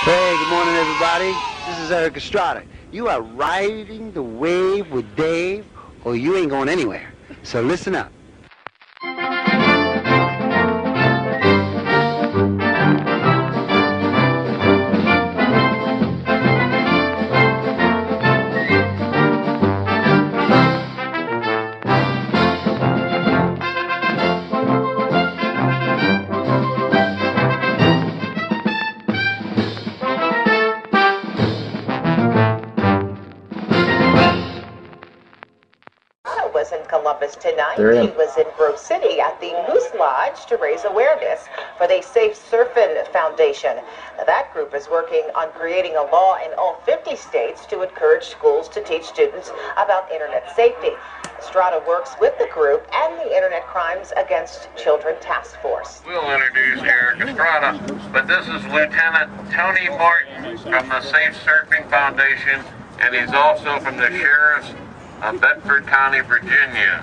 Hey, good morning, everybody. This is Erik Estrada. You are riding the wave with Dave, or you ain't going anywhere. So listen up. Was in Columbus tonight. He was in Grove City at the Moose Lodge to raise awareness for the Safe Surfin Foundation. Now, that group is working on creating a law in all 50 states to encourage schools to teach students about internet safety. Estrada works with the group and the Internet Crimes Against Children Task Force. We'll introduce Erik Estrada, but this is Lieutenant Tony Martin from the Safe Surfing Foundation, and he's also from the Sheriff's of Bedford County, Virginia.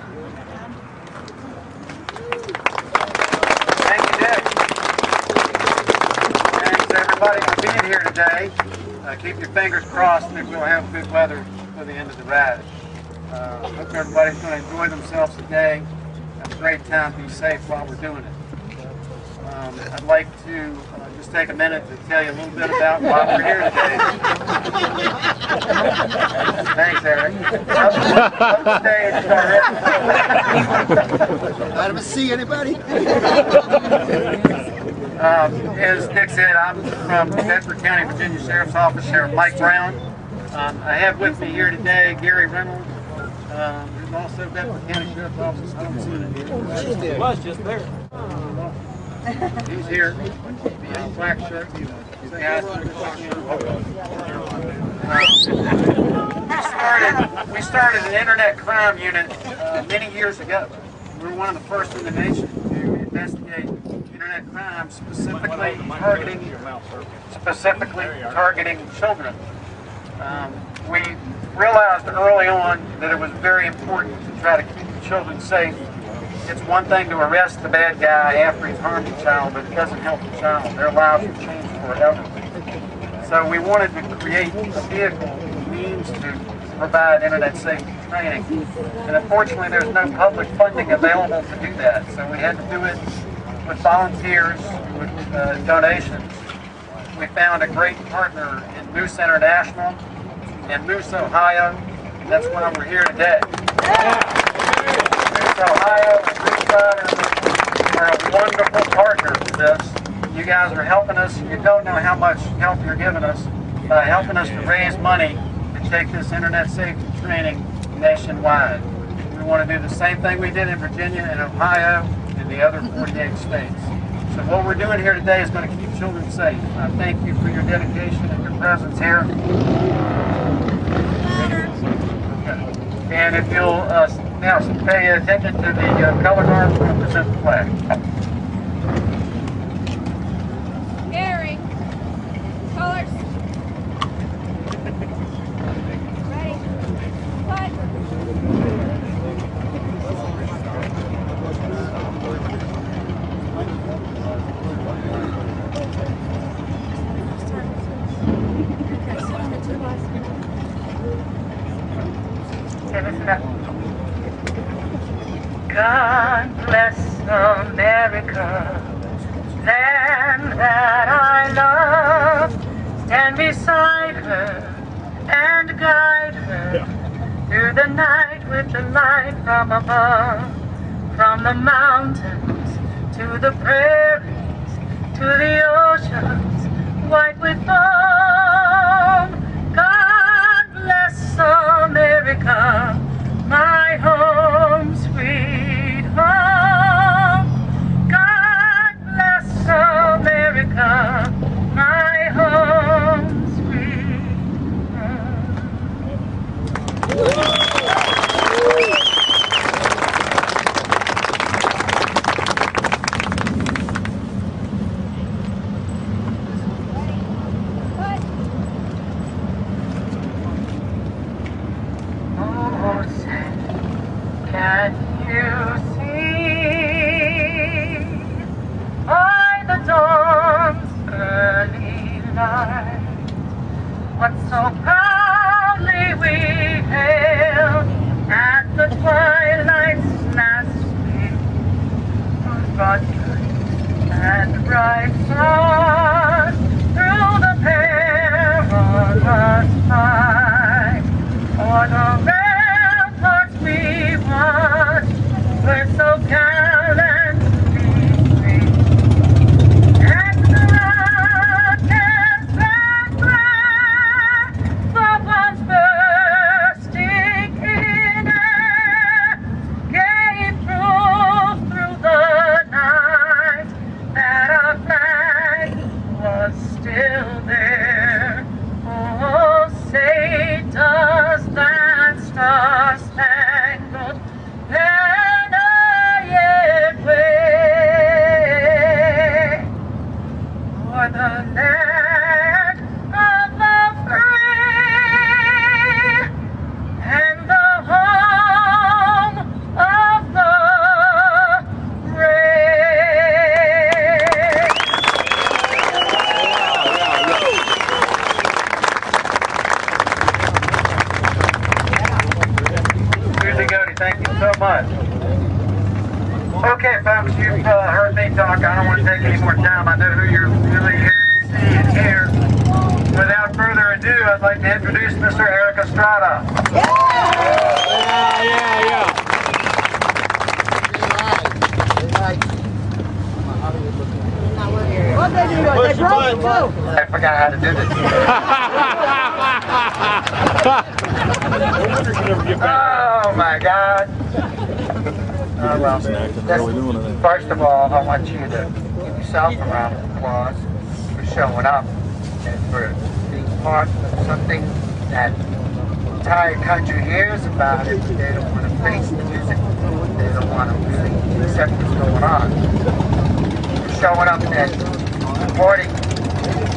Thank you, Dick. Thanks everybody for being here today. Keep your fingers crossed that we'll have good weather for the end of the ride. Hope everybody's going to enjoy themselves today. Have a great time. Be safe while we're doing it. I'd like to just take a minute to tell you a little bit about why we're here today. Thanks, Eric. Up the stage already. I don't see anybody. As Dick said, I'm from the Bedford County, Virginia Sheriff's Office, Sheriff Mike Brown. I have with me here today Gary Reynolds, who's also Bedford County Sheriff's Office. I don't see him here. It was just there. He's here. Black shirt. Say hi. We started an internet crime unit many years ago. We were one of the first in the nation to investigate internet crime, specifically targeting children. We realized early on that it was very important to try to keep the children safe. It's one thing to arrest the bad guy after he's harmed a child, but it doesn't help the child. Their lives will change forever. So we wanted to create a vehicle, a means to provide internet safety training. And unfortunately, there's no public funding available to do that. So we had to do it with volunteers, with donations. We found a great partner in Moose International and Moose, Ohio. And that's why we're here today. Ohio and Surfin are a wonderful partner for this. You guys are helping us. You don't know how much help you're giving us by helping us to raise money to take this internet safety training nationwide. We want to do the same thing we did in Virginia and Ohio and the other 48 states. So what we're doing here today is going to keep children safe. I thank you for your dedication and your presence here. And if you'll now pay attention to the color guard, we'll present the flag. Gary, colors. Ready? Cut. Okay, listen up. God bless America, land that I love. Stand beside her and guide her through the night with the light from above. From the mountains to the prairies, to the oceans white with foam. God bless America, my home, sweet home. God bless America, my home, sweet home. for the land of the free and the home of the brave. Susie Goody, thank you so much. Okay, folks, you've heard me talk. I don't want to take any more time. I know who you're really here to see and hear. Without further ado, I'd like to introduce Mr. Erik Estrada. I forgot how to do this. Oh my God. Well, first of all, I want you to give yourself a round of applause for showing up and for being part of something that the entire country hears about it. They don't want to face the music. They don't want to really accept what's going on. For showing up and supporting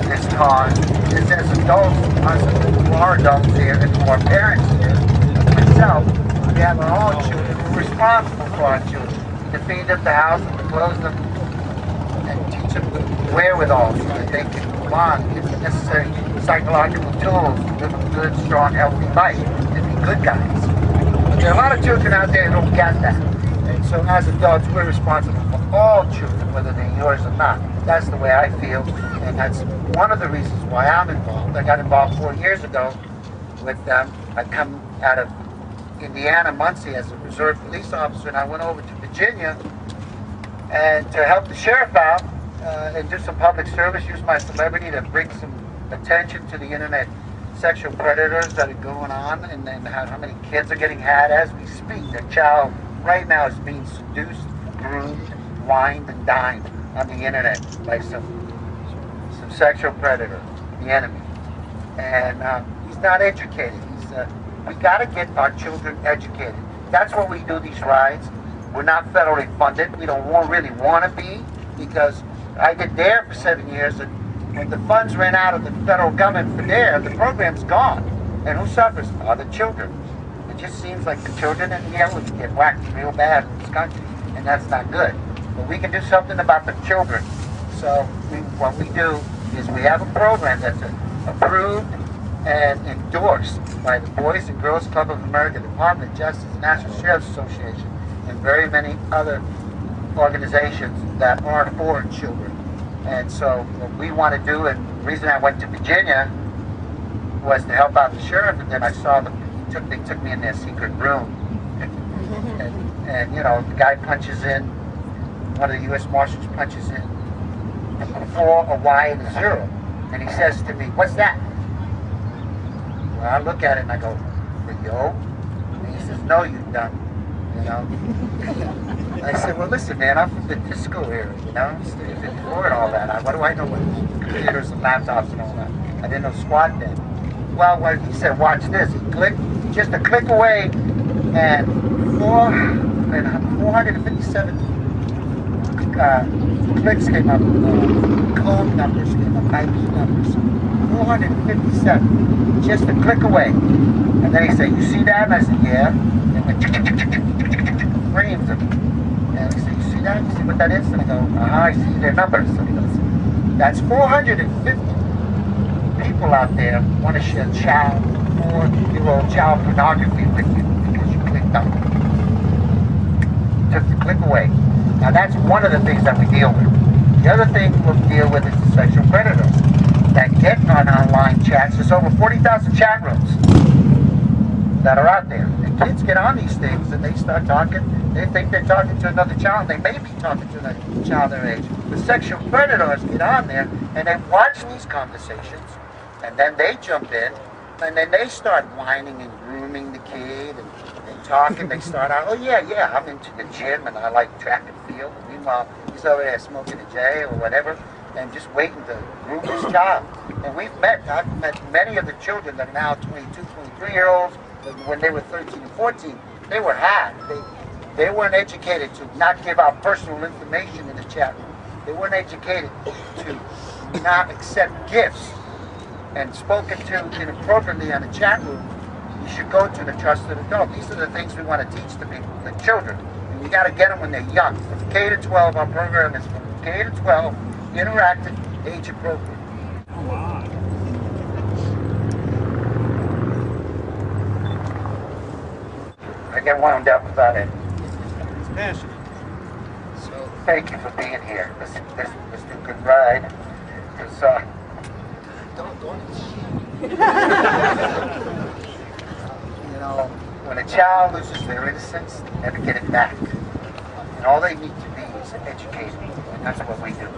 this cause is as adults, us who are adults here and who are parents here, myself, we have our own children. We're responsible for our children, to feed them, to house them, to clothe them, and teach them the wherewithal so that they can move on, give them the necessary psychological tools to live a good, strong, healthy life, and be good guys. But there are a lot of children out there who don't get that. And so as adults, we're responsible for all children, whether they're yours or not. That's the way I feel, and that's one of the reasons why I'm involved. I got involved 4 years ago with them. I come out of Indiana, Muncie, as a reserve police officer, and I went over to Virginia and to help the sheriff out and do some public service, use my celebrity to bring some attention to the internet sexual predators that are going on, and then how many kids are getting had as we speak. Their child right now is being seduced, groomed, wined, and dined on the internet by some sexual predator, the enemy. And he's not educated. We got to get our children educated. That's why we do these rides. We're not federally funded. We don't really want to be, because I did DARE for 7 years, and when the funds ran out of the federal government for DARE, the program's gone. And who suffers? Are the children. It just seems like the children and the elderly get whacked real bad in this country, and that's not good. But we can do something about the children. So what we do is we have a program that's approved and endorsed by the Boys and Girls Club of America, Department of Justice, National Sheriff's Association, and very many other organizations that are for children. And so what we want to do, and the reason I went to Virginia was to help out the sheriff, and then I saw them, they took me in their secret room, and you know, the guy punches in, one of the U.S. Marshals punches in a 4, a Y, and a 0, and he says to me, "What's that?" Well, I look at it and I go, "For yo?" And he says, "No, you dumb." You know? I said, "Well, listen, man, I'm from the disco era, you know, before and all that. What do I know about computers and laptops and all that? I didn't know squat then." Well, he said, "Watch this." He clicked, just a click away, and 457 clicks came up, code numbers came up, IP numbers. 457, just a click away. And then he said, "You see that?" And I said, "Yeah." And went frames of it. And he said, "You see that? You see what that is?" And I go, I see their numbers." So he goes, "That's 450 people out there want to share child, 4-year-old child pornography with you because you clicked on it." Just a click away. Now that's one of the things that we deal with. The other thing we'll deal with is the sexual predators that get on online chats. There's over 40,000 chat rooms that are out there. And kids get on these things and they start talking. They think they're talking to another child. They may be talking to another child their age. The sexual predators get on there and they watch these conversations, and then they jump in and then they start whining and grooming the kid and talking. They start out, "Oh yeah, I'm into the gym and I like track and field." And meanwhile, he's over there smoking a J or whatever, and just waiting to groom his child. And I've met many of the children that are now 22, 23-year-olds. When they were 13 and 14, they were hacked. They weren't educated to not give out personal information in the chat room. They weren't educated to not accept gifts and spoken to inappropriately on the chat room, you should go to the trusted adult. These are the things we want to teach the people, the children. And you got to get them when they're young. From K to 12, our program is from K to 12, interactive, age appropriate. I get wound up about it. It's passionate. So thank you for being here. Let's do a good ride. You know, when a child loses their innocence, they never get it back. And all they need to be is educated. And that's what we do.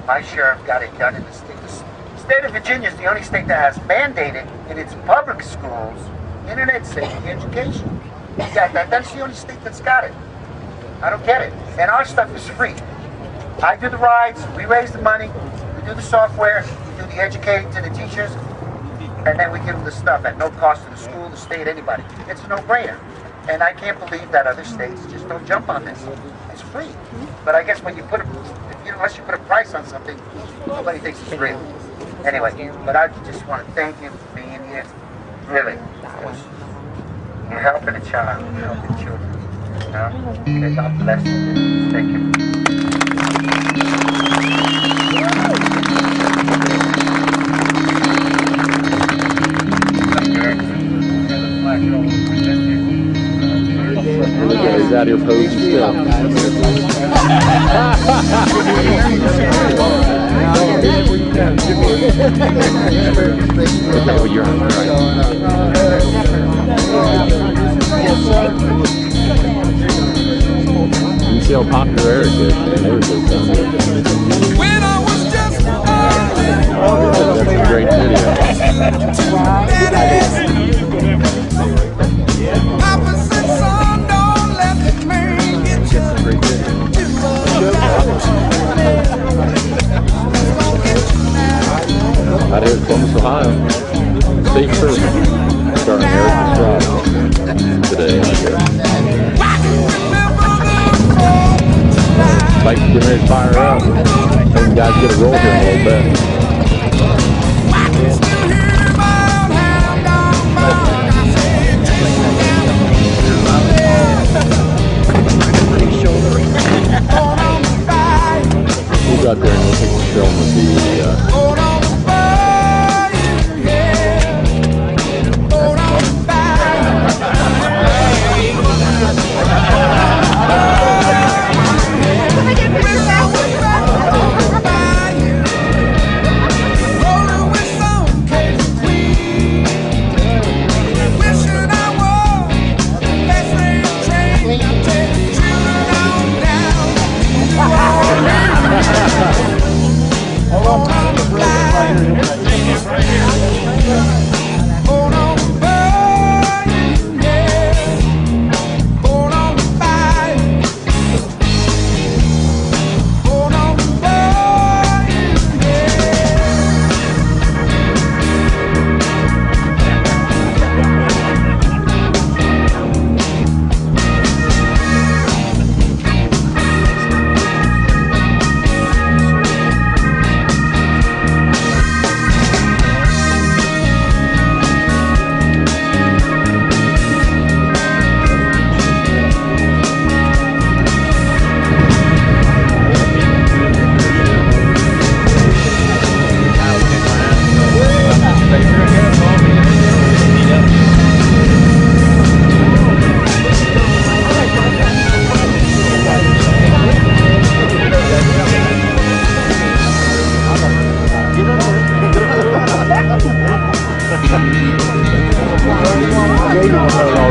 My sheriff got it done in the state. The state of Virginia is the only state that has mandated in its public schools internet safety education. That's the only state that's got it. I don't get it. And our stuff is free. I do the rides, we raise the money, we do the software, we do the educating to the teachers, and then we give them the stuff at no cost to the school, the state, anybody. It's a no-brainer. And I can't believe that other states just don't jump on this. It's free. But I guess when you put unless you put a price on something, nobody thinks it's real. Anyway, but I just want to thank you for being here. Really. You're helping a child, you're helping children. You know? Okay, God bless you. Thank you. The guy's out here posing still. Okay, you're you can see how popular Erik is. Everybody's down there. That's a great video. Out here in Columbus, Ohio, Safe Surfin, starring Erik Estrada today out here. Like to get ready to fire up. Some guys get a roll here in a little bit. We'll go out there and we'll take the film with the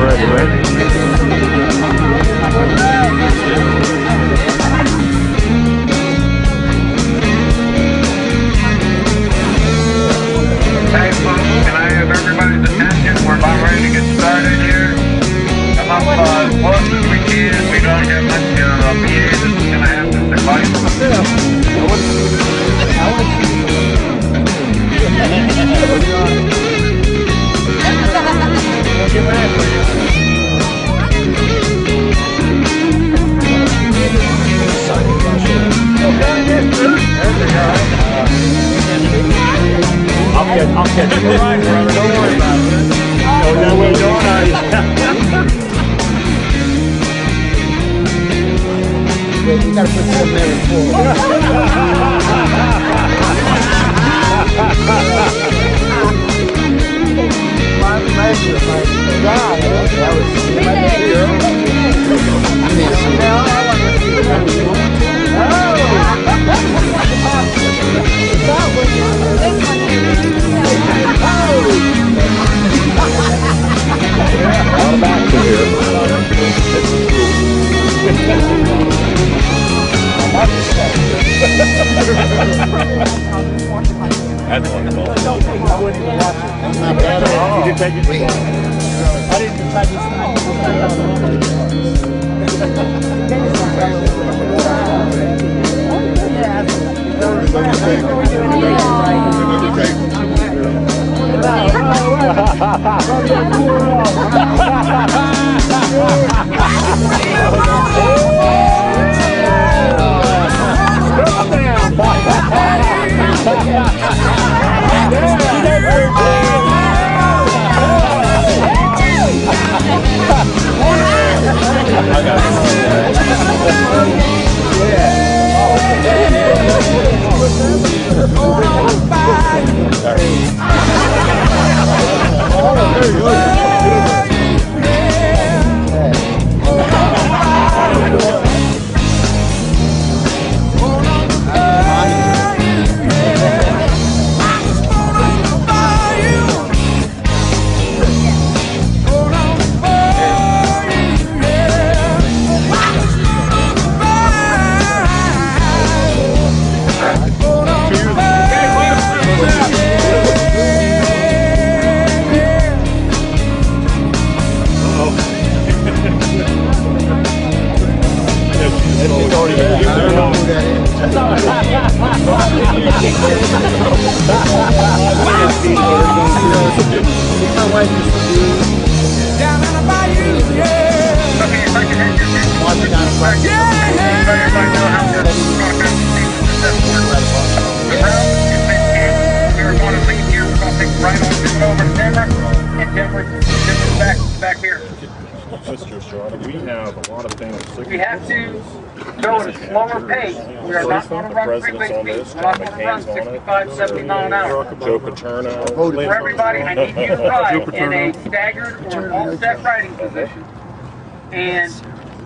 already, right? Hey folks, can I have everybody's attention? We're about ready to get started here. Come up as close as we can. We don't have much PA that's going to have this device. I'll catch you. All right, brother. Don't worry about it. Oh, that way, don't I? You gotta put some there That's wonderful. I wouldn't even have to. Not bad at all. Did you take it? I didn't decide back here. Mr. Estrada, we have a lot of things. We have to go at a slower pace. We are not going to run freeway speeds. We're not going to run 65, 70 mile an hour. Joe Paterno. For everybody, I need you to ride in a staggered or offset riding position. And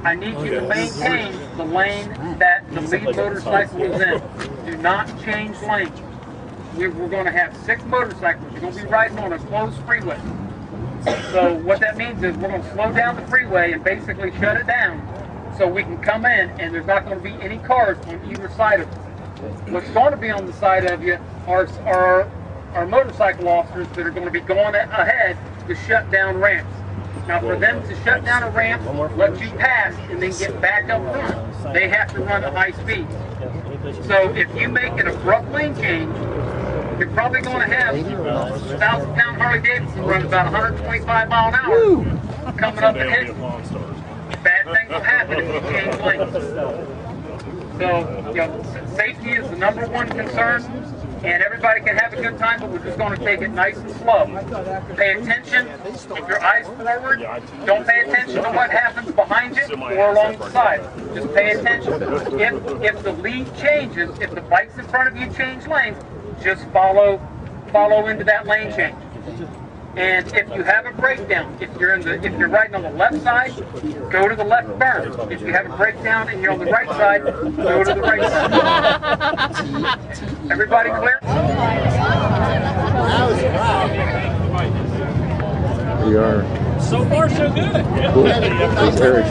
I need you to maintain the lane that the lead motorcycle is in. Do not change lanes. We're going to have 6 motorcycles. You're going to be riding on a closed freeway. So what that means is we're going to slow down the freeway and basically shut it down so we can come in and there's not going to be any cars on either side of us. What's going to be on the side of you are our motorcycle officers that are going to be going ahead to shut down ramps. Now for them to shut down a ramp, let you pass, and then get back up front, they have to run at high speed. So if you make an abrupt lane change, you're probably going to have 1,000-pound Harley-Davidson run about 125 mile an hour coming up and hitting. Bad things will happen if you change lanes. So, you know, safety is the #1 concern, and everybody can have a good time, but we're just going to take it nice and slow. Pay attention. Keep your eyes forward. Don't pay attention to what happens behind you or along the side. Just pay attention. If the lead changes, if the bikes in front of you change lanes, just follow into that lane change. And if you have a breakdown, if you're riding on the left side, go to the left berm. If you have a breakdown and you're on the right side, go to the right side. Everybody clear? We are. So far, so good. Cool. This is Erik.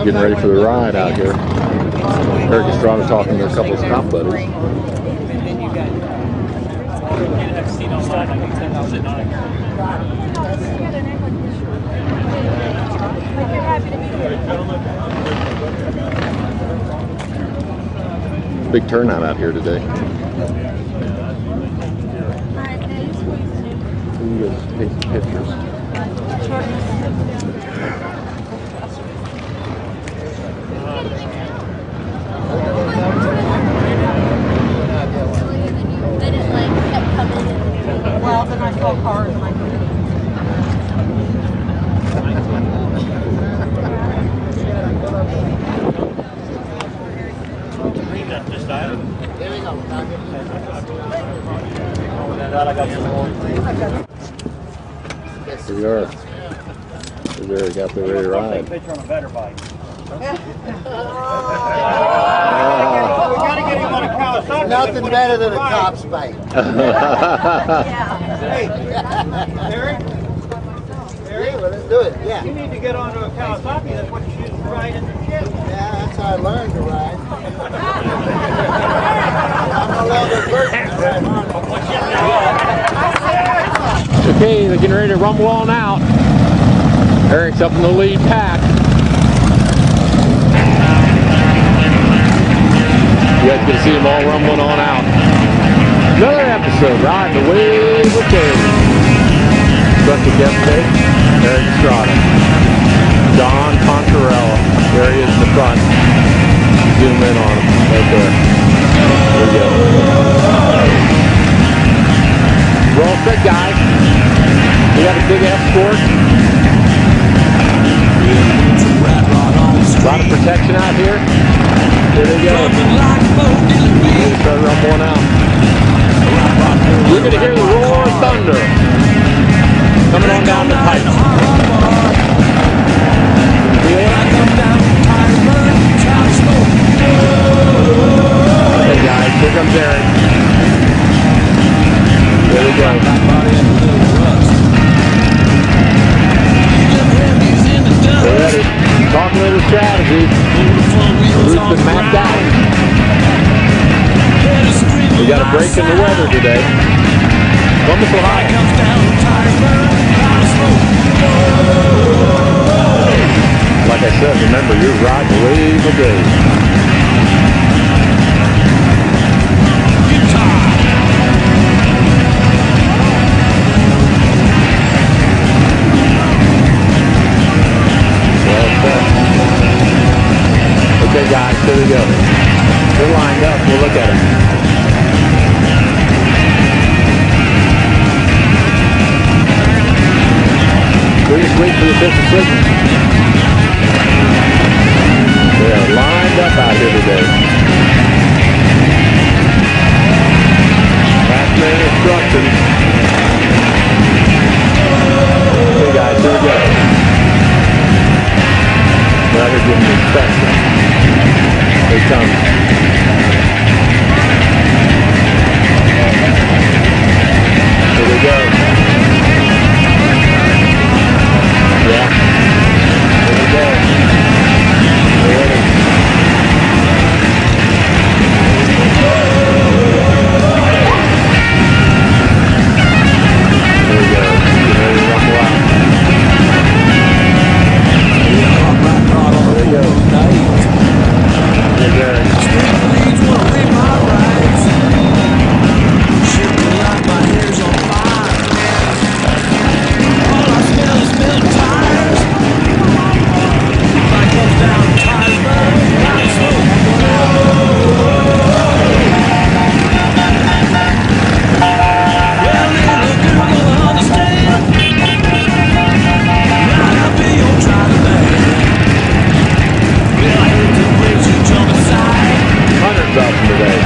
Getting ready for the ride out here. Erik Estrada talking to a couple of cop buddies. Big turnout out here today. You guys take some pictures. we are. There, got the ready to ride. Picture on a better bike. Nothing better than a cop's bike. Hey, Eric? Yeah, well, let's do it. Yeah. You need to get onto a Kawasaki. That's what you should ride in the gym. Yeah, that's how I learned to ride. I'm no longer virgin. Okay, they're getting ready to rumble on out. Eric's up in the lead pack. You guys can see them all rumbling on out. Another episode, Riding the Wave with Dave. Special guest today, Erik Estrada. John Poncherella. There he is in the front. Zoom in on him right there. There we go. We're all set, guys. We got a big escort. A lot of protection out here. Here they go. They start rumbling out. You're going to hear the roar of thunder coming on down the pipe. Feel it? Okay, guys, here comes Erik. There we go. We're ready. Talking a little strategy. Route's been mapped out. We got a break in the weather today. Columbus, Ohio. Like I said, remember, you're riding the wave of day. Okay guys, here we go. They're lined up, we'll look at them. We're just waiting for the official signal. They are lined up out here today. Last minute instructions. Okay guys, here we go. Now they're giving the inspection. Here it comes. Here we go. Yeah. Here we go. Ready. Here we go. Get ready to rumble out. There you go. Here's Erik. Hundreds of them today.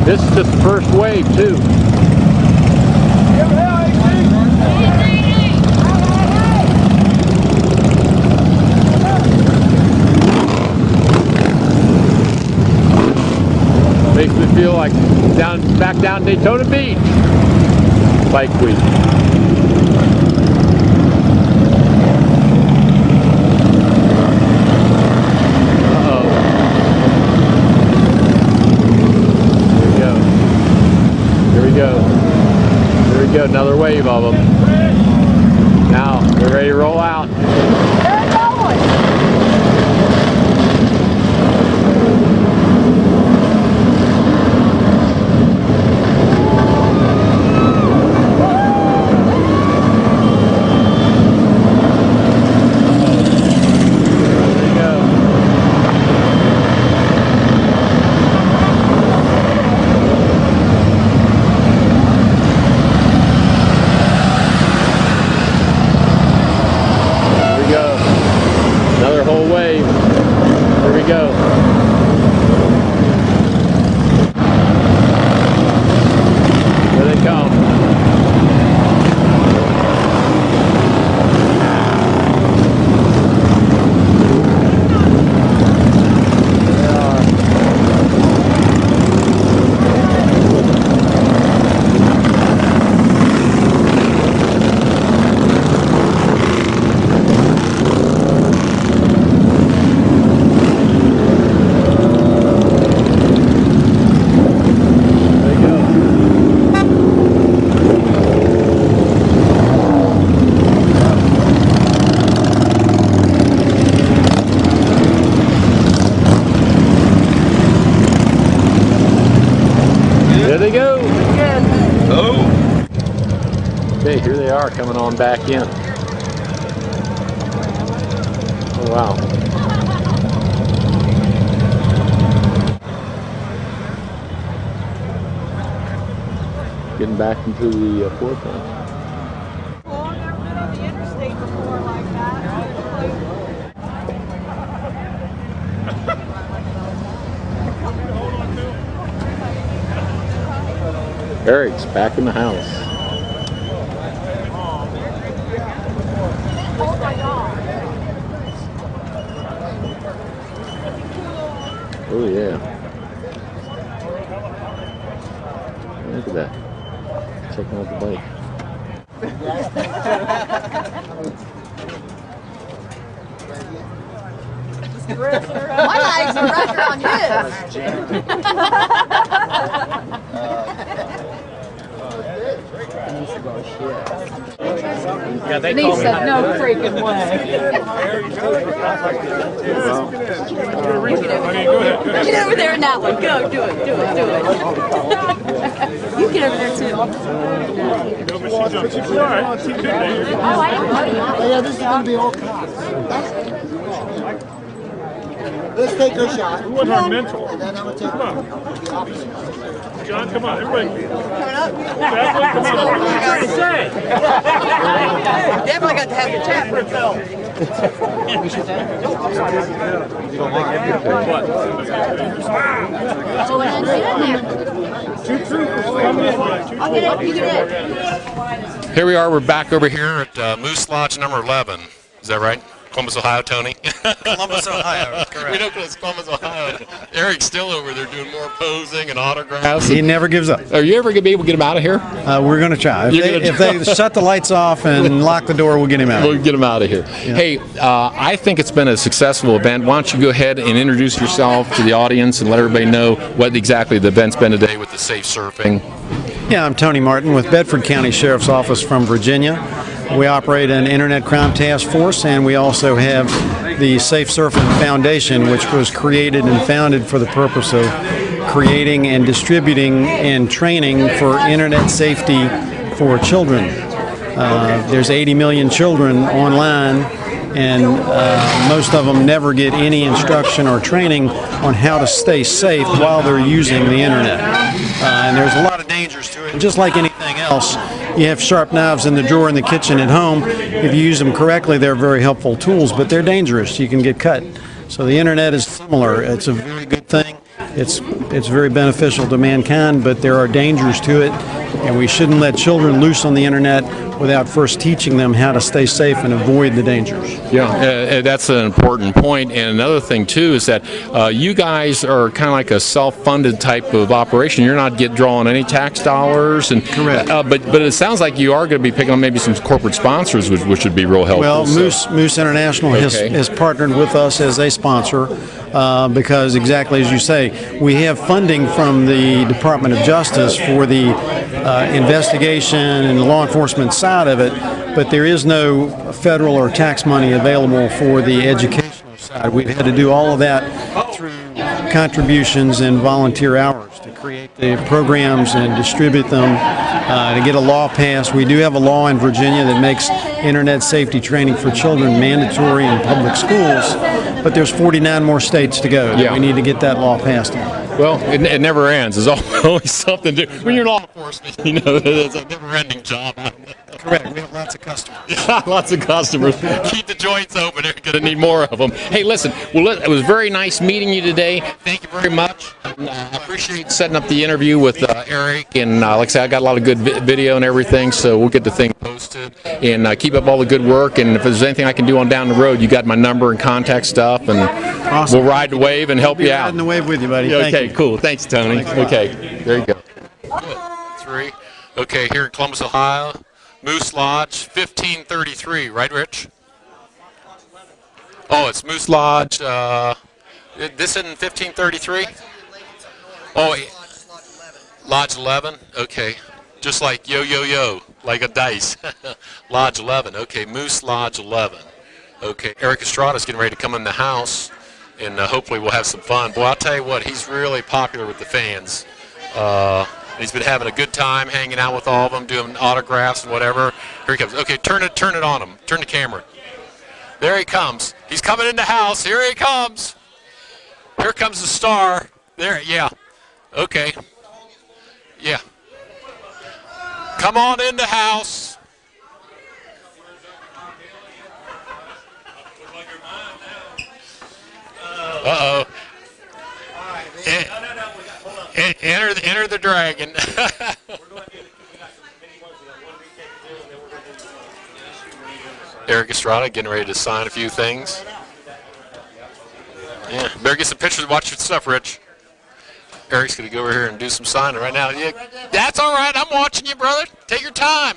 This is just the first wave, too. Makes me feel like back down Daytona Beach. Bike week. Another wave of them. Now they're ready to roll out. Okay, here they are coming on back in. Oh, wow. Getting back into the forefront. Well, I've never been on the interstate before like that. Erik's back in the house. Oh my God. Oh yeah. Look at that. Checking out the bike. My legs are wrapped around Yeah, they call me. No freaking way. Get over there in that one. Go, do it, do it, do it. You get over there too. Oh, I don't know. Yeah, this is going to be all cops. Let's take a shot. Who was our mentor? And then I'm going to take Come on. the opposite. John, come on, everybody. Coming up. Definitely, come on. What are you trying to say? Definitely got to have the chat for itself. Here we are, we're back over here at Moose Lodge number 11. Is that right? Columbus, Ohio, Tony? Columbus, Ohio, correct. We know it's Columbus, Ohio. Erik's still over there doing more posing and autographs. He never gives up. Are you ever going to be able to get him out of here? We're going to try. If they shut the lights off and lock the door, we'll get him out. We'll get him out of here. Yeah. Hey, I think it's been a successful event. Why don't you go ahead and introduce yourself to the audience and let everybody know what exactly the event's been today with the Safe Surfing. Yeah, I'm Tony Martin with Bedford County Sheriff's Office from Virginia. We operate an Internet Crime Task Force, and we also have the Safe Surfing Foundation, which was created and founded for the purpose of creating and distributing and training for Internet safety for children. There's 80 million children online, and most of them never get any instruction or training on how to stay safe while they're using the Internet. And there's a lot of dangers to it. And just like anything else, you have sharp knives in the drawer in the kitchen at home. If you use them correctly, they're very helpful tools, but they're dangerous. You can get cut. So the Internet is similar. It's a very good thing. It's very beneficial to mankind, but there are dangers to it, and we shouldn't let children loose on the Internet without first teaching them how to stay safe and avoid the dangers. Yeah, that's an important point. And another thing, too, is that you guys are kind of like a self-funded type of operation. You're not drawing any tax dollars. And correct. But it sounds like you are going to be picking up maybe some corporate sponsors, which would be real helpful. Well, Moose International has partnered with us as a sponsor because exactly as you say, we have funding from the Department of Justice for the investigation and the law enforcement side of it, but there is no federal or tax money available for the educational side. We've had to do all of that through contributions and volunteer hours to create the programs and distribute them, to get a law passed. We do have a law in Virginia that makes Internet safety training for children mandatory in public schools, but there's 49 more states to go. Yeah. We need to get that law passed. Well, it never ends. There's always something to do. When you're law enforcement, you know, it's a never-ending job. Correct. We have lots of customers. Yeah, lots of customers. Keep the joints open. They're going to need more of them. Hey, listen, it was very nice meeting you today. Thank you very much. I appreciate setting up the interview with Erik. And like I said, I got a lot of good video and everything, so we'll get the thing posted. And keep up all the good work. And if there's anything I can do on down the road, you got my number and contact stuff. And awesome. We'll ride the wave and help you out. Riding the wave with you, buddy. Yeah, Thank okay, you. cool. Thanks, Tony. Okay, there you go. Good. 3. Okay, here in Columbus, Ohio. Moose Lodge, 1533, right, Rich? Oh, it's Moose Lodge. This in 1533? Oh, Lodge 11. Okay, just like yo, like a dice. Lodge 11. Okay, Moose Lodge 11. Okay, Erik Estrada is getting ready to come in the house, and hopefully we'll have some fun. Boy, I'll tell you what, he's really popular with the fans. And he's been having a good time hanging out with all of them, doing autographs and whatever. Here he comes. Okay, turn it on him. Turn the camera. There he comes. He's coming in the house. Here he comes. Here comes the star. There, yeah. Okay. Yeah. Come on in the house. Uh-oh. Enter the dragon. Erik Estrada getting ready to sign a few things. Yeah, better get some pictures. Watch your stuff, Rich. Eric's going to go over here and do some signing right now. Yeah, that's all right. I'm watching you, brother. Take your time.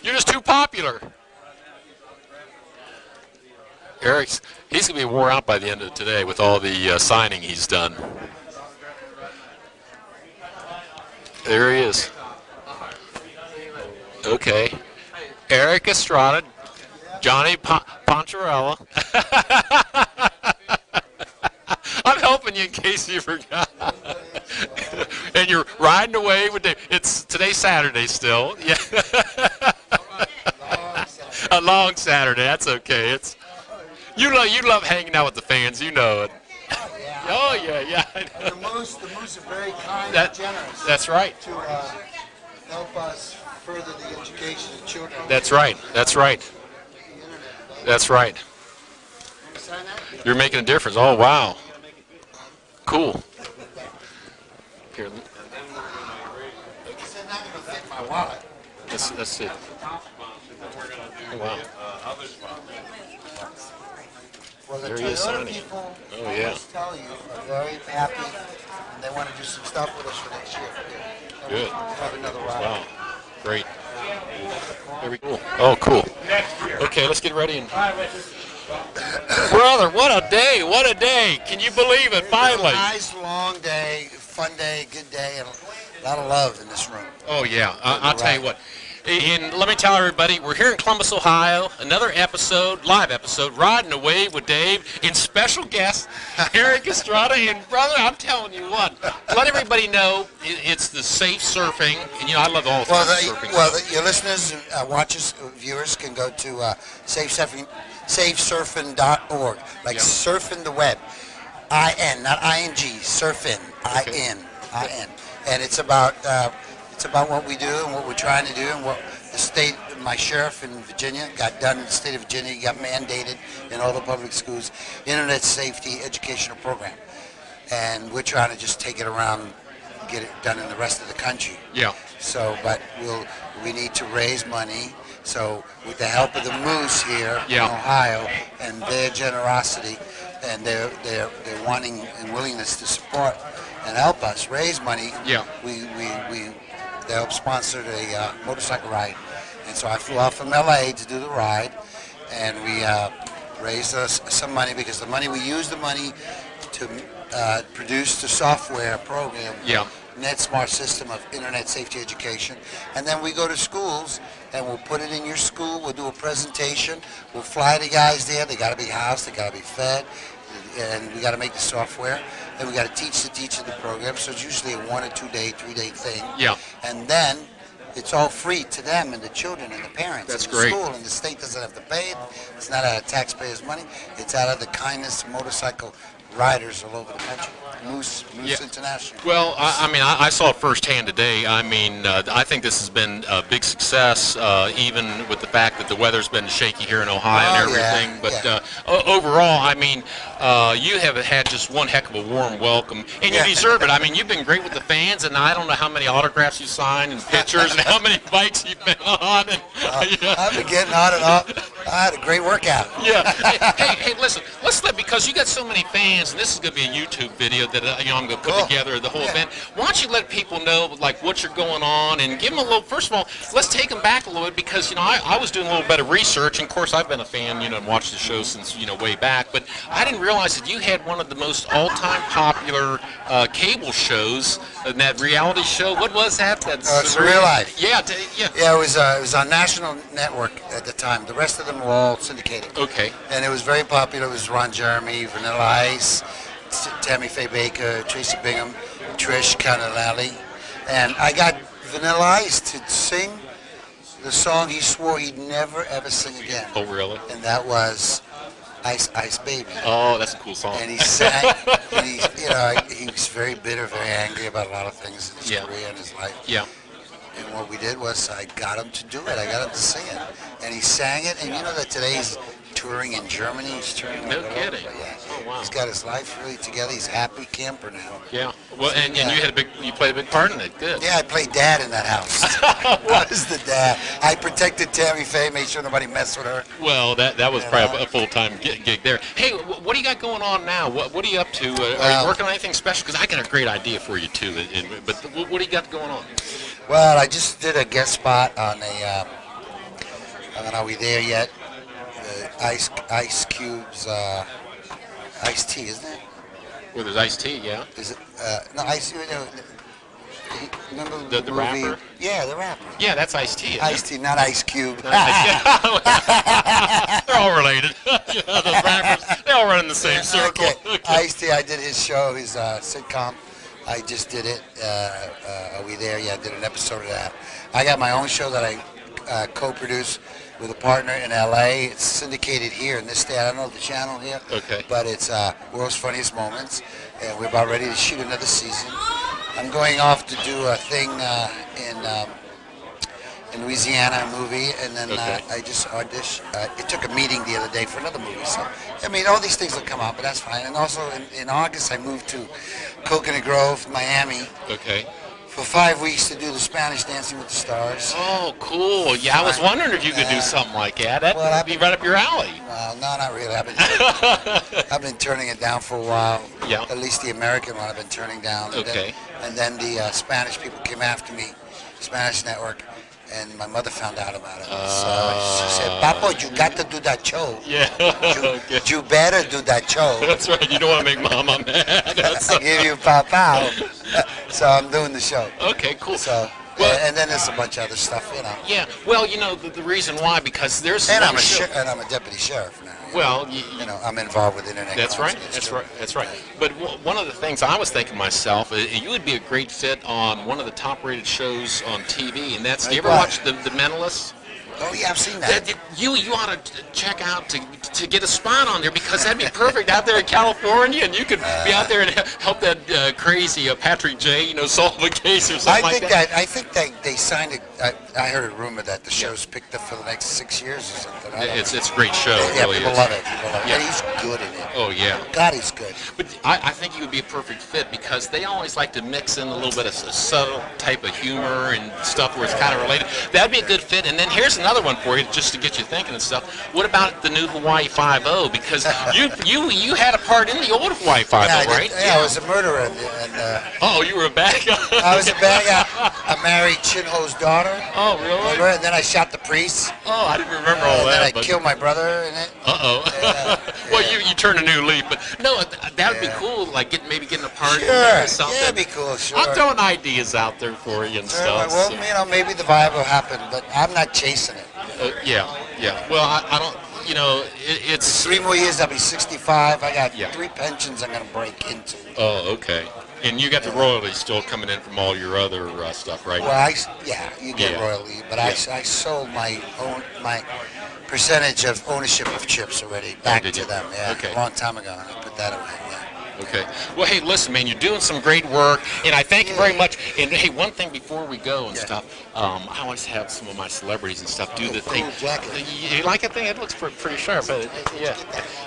You're just too popular. He's going to be wore out by the end of today with all the signing he's done. There he is. Okay. Erik Estrada, Johnny Poncherella. I'm helping you in case you forgot. And you're riding away with it's today's Saturday still. Yeah. A long Saturday. That's okay. It's you love hanging out with the fans. You know it. Oh yeah. The Moose are very kind and generous. That's right. To help us further the education of children. That's right. You're making a difference. Oh wow. Cool. Here. My wallet. That's it. Oh, wow. Well, the There he is Toyota signing. people, Oh, yeah. I tell you, are very happy, and they want to do some stuff with us for next year. Good. Have another ride. Wow. Great. Very cool. Oh, cool. Okay, let's get ready. Brother, what a day. What a day. Can you believe it, finally? Nice, long day, fun day, good day, and a lot of love in this room. Oh, yeah. I'll tell you what. And let me tell everybody, we're here in Columbus, Ohio. Another episode, live episode, Riding the Wave with Dave, and special guest, Erik Estrada. And, brother, I'm telling you what, let everybody know it's the Safe Surfing. And, you know, I love all things surfing. Well, your listeners, watchers, viewers can go to safesurfing.org, like surfing the web. I-N, not I-N-G, surfing, I-N, I-N. And it's about what we do and what we're trying to do and what the state, my sheriff in Virginia got done in the state of Virginia, got mandated in all the public schools, Internet Safety Educational Program. And we're trying to just take it around, get it done in the rest of the country. Yeah. So, but we need to raise money. So with the help of the Moose here in Ohio and their generosity and their wanting and willingness to support and help us raise money, they helped sponsor a motorcycle ride. And so I flew out from LA to do the ride, and we raised us some money because the money, we used the money to produce the software program, NetSmart system of Internet Safety Education. And then we go to schools and we'll put it in your school, we'll do a presentation, we'll fly the guys there, they gotta be housed, they gotta be fed, and we gotta make the software. And we got to teach the teacher the program, so it's usually a 1 or 2 day, 3 day thing. Yeah. And then it's all free to them and the children and the parents. That's and the great. School, and the state doesn't have to pay it. It's not out of taxpayers' money. It's out of the kindness of motorcycle riders all over the country. Moose International. Well, I mean, I saw it firsthand today. I mean, I think this has been a big success, even with the fact that the weather's been shaky here in Ohio and everything. But overall, I mean, you have had just one heck of a warm welcome, and you deserve it. I mean, you've been great with the fans, and I don't know how many autographs you signed and pictures and how many bikes you've been on. And, I've been getting on and off. I had a great workout. Yeah. Hey, listen, because you got so many fans, and this is going to be a YouTube video that I'm going to put together the whole event. Why don't you let people know like what you're going on and give them a little. First of all, let's take them back a little bit because I was doing a little bit of research, and of course I've been a fan, and watched the show since way back. But I didn't realize that you had one of the most all-time popular cable shows, that reality show. What was that? That's Real Life. Yeah, Yeah, it was on National Network at the time. The rest of them were all syndicated. Okay. And it was very popular. It was Ron Jeremy, Vanilla Ice, Tammy Faye Baker, Tracy Bingham, Trish Canalali, And I got Vanilla Ice to sing the song he swore he'd never ever sing again. Oh, really? And that was Ice Ice Baby. Oh, that's a cool song. And he sang, and he was very bitter, very angry about a lot of things in his career and his life. Yeah. And what we did was I got him to do it. I got him to sing it. And he sang it. And you know that today he's touring in Germany. He's touring. No kidding. Yeah. Oh, wow. He's got his life really together. He's a happy camper now. Yeah. Well, and you played a big part in it. Good. Yeah, I played dad in that house. I was the dad. I protected Tammy Faye, made sure nobody messed with her. Well, that was probably a full-time gig there. Hey, what do you got going on now? What are you up to? Are you working on anything special? Because I got a great idea for you too. But what do you got going on? Well, I just did a guest spot on a. Are we there yet? Ice Cube's Ice Tea, isn't it? Well, there's Ice Tea, yeah. Is it? No, Ice. Remember the movie? rapper? Yeah, the rapper. Yeah, that's Ice Tea. Ice Tea, not Ice Cube. They're all related. Those rappers, they all run in the same circle. Okay. Ice Tea, I did his show, his sitcom. I just did it. Are we there? Yeah, I did an episode of that. I got my own show that I co-produce with a partner in L.A. It's syndicated here in this state. I don't know the channel here. Okay. But it's World's Funniest Moments, and we're about ready to shoot another season. I'm going off to do a thing in Louisiana, a movie, and then I just auditioned. It took a meeting the other day for another movie. So, I mean, all these things will come out, but that's fine. And also in August, I moved to Coconut Grove, Miami. Okay. For 5 weeks to do the Spanish Dancing with the Stars. Oh, cool. Yeah, I was wondering if you could do something like that. That'd be right up your alley. Well, no, not really. I've been turning it down for a while. Yeah. At least the American one I've been turning down. Okay. And then the Spanish people came after me, Spanish Network, and my mother found out about it. So she said, Papo, you got to do that show. Yeah. You better do that show. That's right. You don't want to make Mama mad. I give you Papa. So I'm doing the show. Okay, cool. So, and then there's a bunch of other stuff, you know. Yeah. Well, you know, the reason why, because there's and I'm a deputy sheriff now. Well, you know, I'm involved with internet. That's right. That's right. But one of the things I was thinking myself, you would be a great fit on one of the top-rated shows on TV, and that's. Do you ever watch The Mentalist? Oh yeah, I've seen that. You ought to check out to get a spot on there, because that'd be perfect out there in California, and you could be out there and help that crazy Patrick J. solve a case or something like that. I think they signed it. I heard a rumor that the show's picked up for the next 6 years or something. It's a great show. Yeah, really people love it. Yeah. And he's good in it. Oh yeah. God, he's good. But I think you would be a perfect fit, because they always like to mix in a little bit of a subtle type of humor and stuff where it's kind of related. That'd be a good fit. And then here's another one for you, just to get you thinking and stuff. What about the new Hawaii Five-0? Because you had a part in the old Hawaii Five-0, right? Yeah, I was a murderer. Oh, you were a bad guy. I was a bad guy. I married Chinho's daughter. Oh, really? Remember? And then I shot the priest. Oh, I didn't remember all that. And then I killed my brother in it. Well, you turned a new leaf, but no, that would be cool. Like maybe getting a part or something. Yeah, it'd be cool. Sure. I'm throwing ideas out there for you and stuff. Well, so. Maybe the vibe will happen, but I'm not chasing it. Yeah. Well, I don't. It's 3 more years. I'll be 65. I got 3 pensions I'm going to break into. Oh, okay. And you got the royalties still coming in from all your other stuff, right? Well, you get royalty, but I sold my percentage of ownership of chips already back to them. Yeah, a long time ago, and I put that away. Yeah. Okay. Well, hey, listen, man, you're doing some great work, and I thank you very much. And hey, one thing before we go and stuff, I always have some of my celebrities and stuff do the thing. You like it? It looks pretty sharp. Yeah.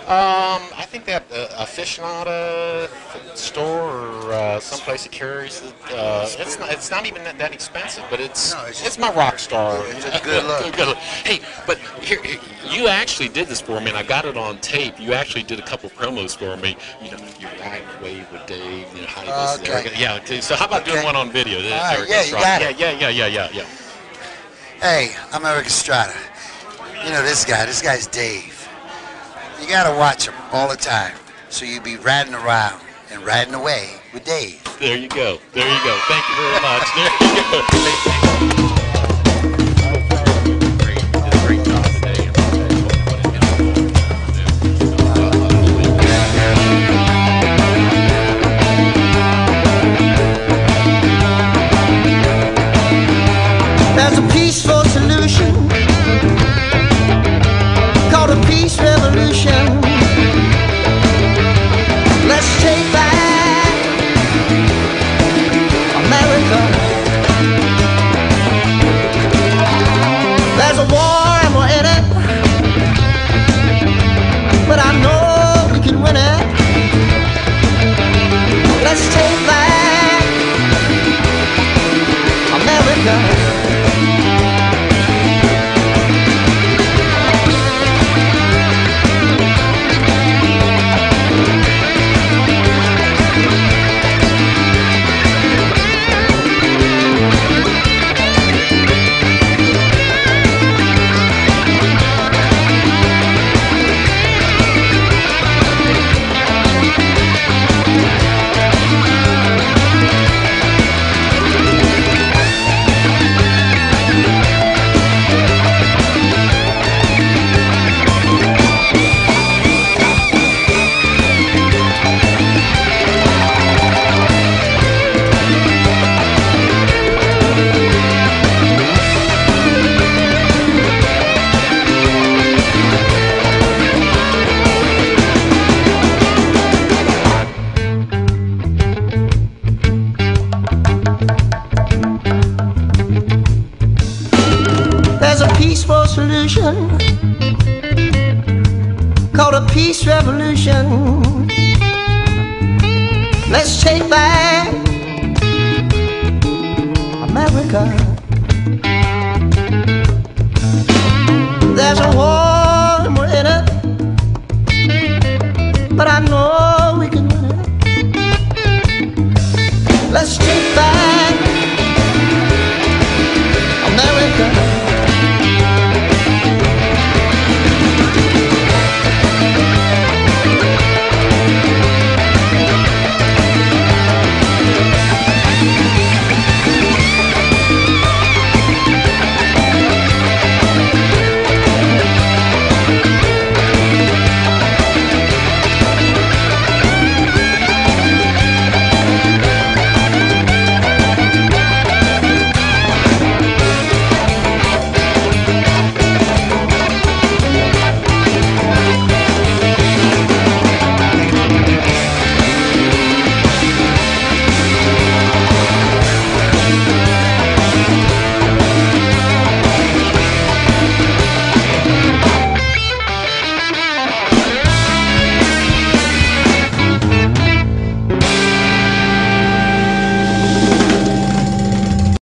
I think that aficionado store or someplace that carries it. It's not even that expensive, but it's my rock star. It's a good look. Hey, but here, you actually did this for me, and I got it on tape. You actually did a couple promos for me. You're riding away with Dave. How he was there. Yeah. So how about doing one on video? Right, yeah, you got it. Yeah. Hey, I'm Erik Estrada. You know this guy. This guy's Dave. You gotta watch him all the time, so you be riding around and riding away with Dave. There you go. Thank you very much. There you go. peaceful solution called a peace revolution. Let's take back America.